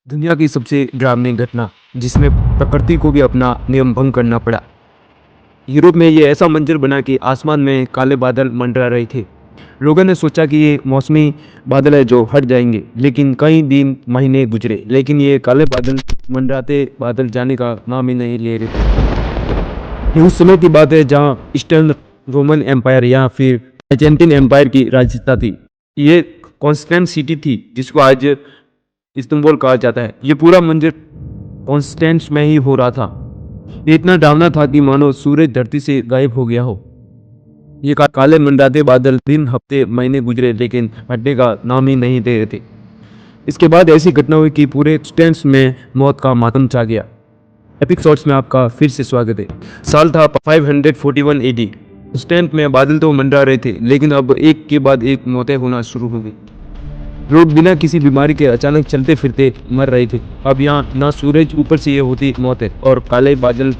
दुनिया की सबसे डरावनी घटना जिसमें प्रकृति को भी अपना नियम भंग करना पड़ा। यूरोप में ये ऐसा मंजर बना कि आसमान में काले बादल मंडरा रहे थे। लोगों ने सोचा कि ये मौसमी बादल है जो हट जाएंगे, लेकिन कई दिन महीने गुजरे, लेकिन ये काले बादल मंडराते बादल जाने का नाम ही नहीं ले रहे थे। ये उस समय की बात है जहाँ ईस्टर्न रोमन एम्पायर या फिर बैजेंटाइन एम्पायर की राजधानी थी। ये कॉन्स्टेंट सिटी थी जिसको आज इस्तांबुल कहा जाता है। ये पूरा मंजर कॉन्स्टेंस में ही हो रहा था। ये इतना डरावना था कि मानो सूरज धरती से गायब हो गया हो। ये काले मंडराते बादल दिन हफ्ते महीने गुजरे, लेकिन हटने का नाम ही नहीं दे रहे थे। इसके बाद ऐसी घटना हुई कि पूरे स्टेंस में मौत का मातम छा गया। एपिक शॉट्स में आपका फिर से स्वागत है। साल था 541 AD। स्टेंस में बादल तो मंडरा रहे थे, लेकिन अब एक के बाद एक मौतें होना शुरू हो गई। लोग बिना किसी बीमारी के अचानक चलते फिरते मर रहे थे। अब यहाँ ना सूरज ऊपर से ये होती मौत है और काले बादल।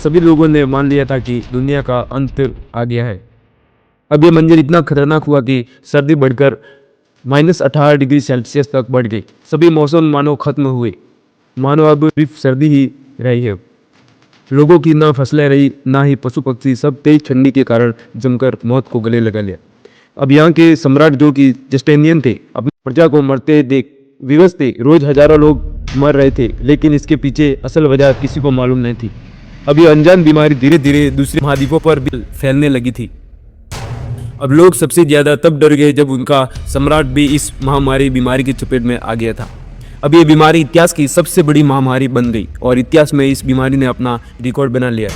सभी लोगों ने मान लिया था कि दुनिया का अंत आ गया है। अब ये मंजर इतना खतरनाक हुआ कि सर्दी बढ़कर -18 डिग्री सेल्सियस तक बढ़ गई। सभी मौसम मानो खत्म हुए, मानो अब सिर्फ सर्दी ही रही है। लोगों की ना फसलें रही, ना ही पशु पक्षी, सब तेज ठंडी के कारण जमकर मौत को गले लगा लिया। अब यहाँ के सम्राट जो कि जस्टिनियन थे, अपनी प्रजा को मरते देख विवश थे। रोज हजारों लोग मर रहे थे, लेकिन इसके पीछे असल वजह किसी को मालूम नहीं थी। अब ये अनजान बीमारी धीरे धीरे दूसरे महाद्वीपों पर भी फैलने लगी थी। अब लोग सबसे ज्यादा तब डर गए जब उनका सम्राट भी इस महामारी बीमारी की चपेट में आ गया था। अब ये बीमारी इतिहास की सबसे बड़ी महामारी बन गई और इतिहास में इस बीमारी ने अपना रिकॉर्ड बना लिया।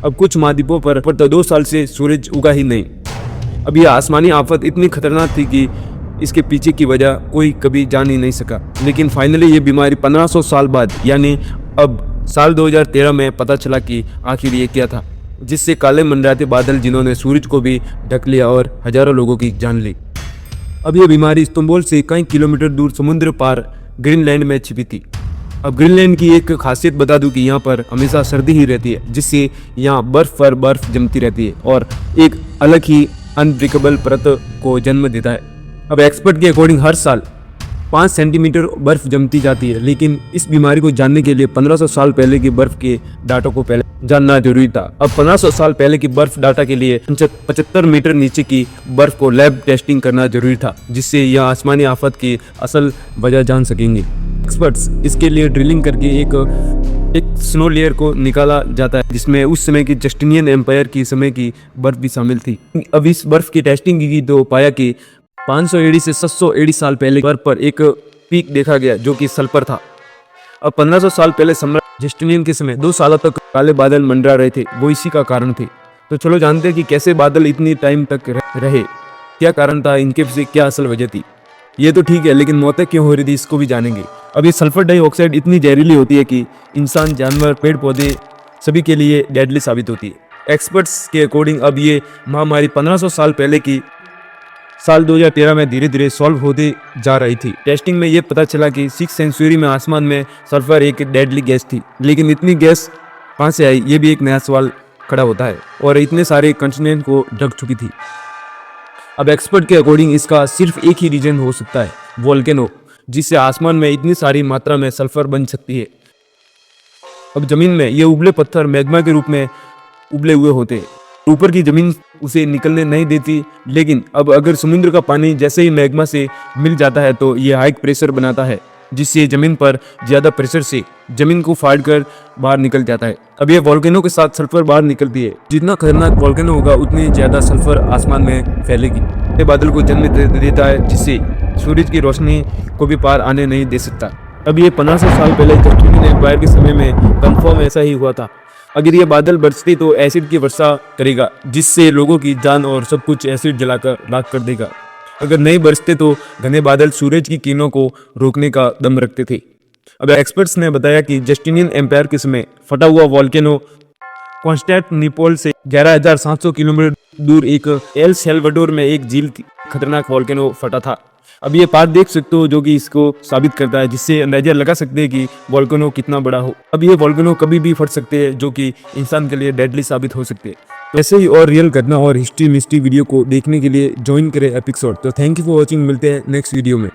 अब कुछ महाद्वीपों पर तो 2 साल से सूरज उगा ही नहीं। अब यह आसमानी आफत इतनी खतरनाक थी कि इसके पीछे की वजह कोई कभी जान ही नहीं सका। लेकिन फाइनली ये बीमारी 1500 साल बाद, यानी अब साल 2013 में पता चला कि आखिर ये क्या था, जिससे काले मंडराते बादल जिन्होंने सूरज को भी ढक लिया और हजारों लोगों की जान ली। अब यह बीमारी इस्तांबुल से कई किलोमीटर दूर समुद्र पार ग्रीनलैंड में छिपी थी। अब ग्रीनलैंड की एक खासियत बता दूं कि यहाँ पर हमेशा सर्दी ही रहती है, जिससे यहाँ बर्फ पर बर्फ जमती रहती है और एक अलग ही अनब्रेकेबल परत को जन्म देता है। अब एक्सपर्ट के अकॉर्डिंग हर साल 5 सेंटीमीटर बर्फ जमती जाती है, लेकिन इस बीमारी को जानने के लिए 1500 साल पहले की बर्फ के डाटा को पहले जानना जरूरी था। अब 1500 साल पहले की बर्फ डाटा के लिए 75 मीटर नीचे की बर्फ को लैब टेस्टिंग करना जरूरी था, जिससे यह आसमानी आफत की असल वजह जान सकेंगे। एक्सपर्ट्स इसके लिए ड्रिलिंग करके एक स्नो लेयर को निकाला जाता है, जिसमें उस समय की जस्टिनियन एम्पायर की समय की बर्फ भी शामिल थी। अब इस बर्फ की टेस्टिंग की तो पाया कि 500 AD से 700 AD साल पहले बर्फ पर एक पीक देखा गया जो कि सल्फर था। अब 1500 साल पहले सम्राट जस्टिनियन के समय 2 सालों तक काले बादल मंडरा रहे थे, वो इसी का कारण थे। तो चलो जानते हैं कि कैसे बादल इतनी टाइम तक रहे, क्या कारण था, इनके पीछे क्या असल वजह थी। ये तो ठीक है, लेकिन मौतें क्यों हो रही थी इसको भी जानेंगे। अब ये सल्फर डाइऑक्साइड इतनी जहरीली होती है कि इंसान, जानवर, पेड़ पौधे सभी के लिए डेडली साबित होती है। एक्सपर्ट्स के अकॉर्डिंग अब ये महामारी 1500 साल पहले की साल 2013 में धीरे धीरे सॉल्व होती जा रही थी। टेस्टिंग में ये पता चला कि 6th सेंचुरी में आसमान में सल्फर एक डेडली गैस थी, लेकिन इतनी गैस कहाँ से आई, ये भी एक नया सवाल खड़ा होता है। और इतने सारे कॉन्टिनेंट को ढक चुकी थी। अब एक्सपर्ट के अकॉर्डिंग इसका सिर्फ एक ही रीजन हो सकता है, वोल्केनो, जिससे आसमान में इतनी सारी मात्रा में सल्फर बन सकती है। अब जमीन में ये उबले पत्थर मैग्मा के रूप में उबले हुए होते हैं, ऊपर की जमीन उसे निकलने नहीं देती। लेकिन अब अगर समुद्र का पानी जैसे ही मैग्मा से मिल जाता है तो ये हाई प्रेशर बनाता है, जिससे जमीन पर ज्यादा प्रेशर से जमीन को फाड़ कर बाहर निकल जाता है। अब ये वोल्केनो के साथ सल्फर बाहर निकलती है। जितना खतरनाक वोल्केनो होगा उतनी ज्यादा सल्फर आसमान में फैलेगी। ये बादल को जन्म देता है, जिससे सूरज की रोशनी को भी पार आने नहीं दे सकता। अब ये 1500 साल पहले जस्टिनियन एम्पायर के समय में कंफर्म ऐसा ही हुआ था। अगर ये बादल बरसते तो एसिड की वर्षा करेगा, जिससे लोगों की जान और सब कुछ एसिड जलाकर राख कर देगा। अगर नहीं बरसते तो घने बादल सूरज की किरणों को रोकने का दम रखते थे। अब एक्सपर्ट्स ने बताया कि जस्टिनियन एम्पायर के समय फटा हुआ वोल्केनो कॉन्स्टेंटिनोपल से 11,700 किलोमीटर दूर एक एल सैल्वाडोर में एक झील खतरनाक वोल्केनो फटा था। अब ये पार्ट देख सकते हो जो कि इसको साबित करता है, जिससे अंदाजा लगा सकते हैं कि वोल्केनो कितना बड़ा हो। अब ये वोल्केनो कभी भी फट सकते हैं, जो कि इंसान के लिए डेडली साबित हो सकते हैं। ऐसे ही और रियल घटना और हिस्ट्री मिस्ट्री वीडियो को देखने के लिए ज्वाइन करें एपिक शॉट। तो थैंक यू फॉर वॉचिंग, मिलते हैं नेक्स्ट वीडियो में।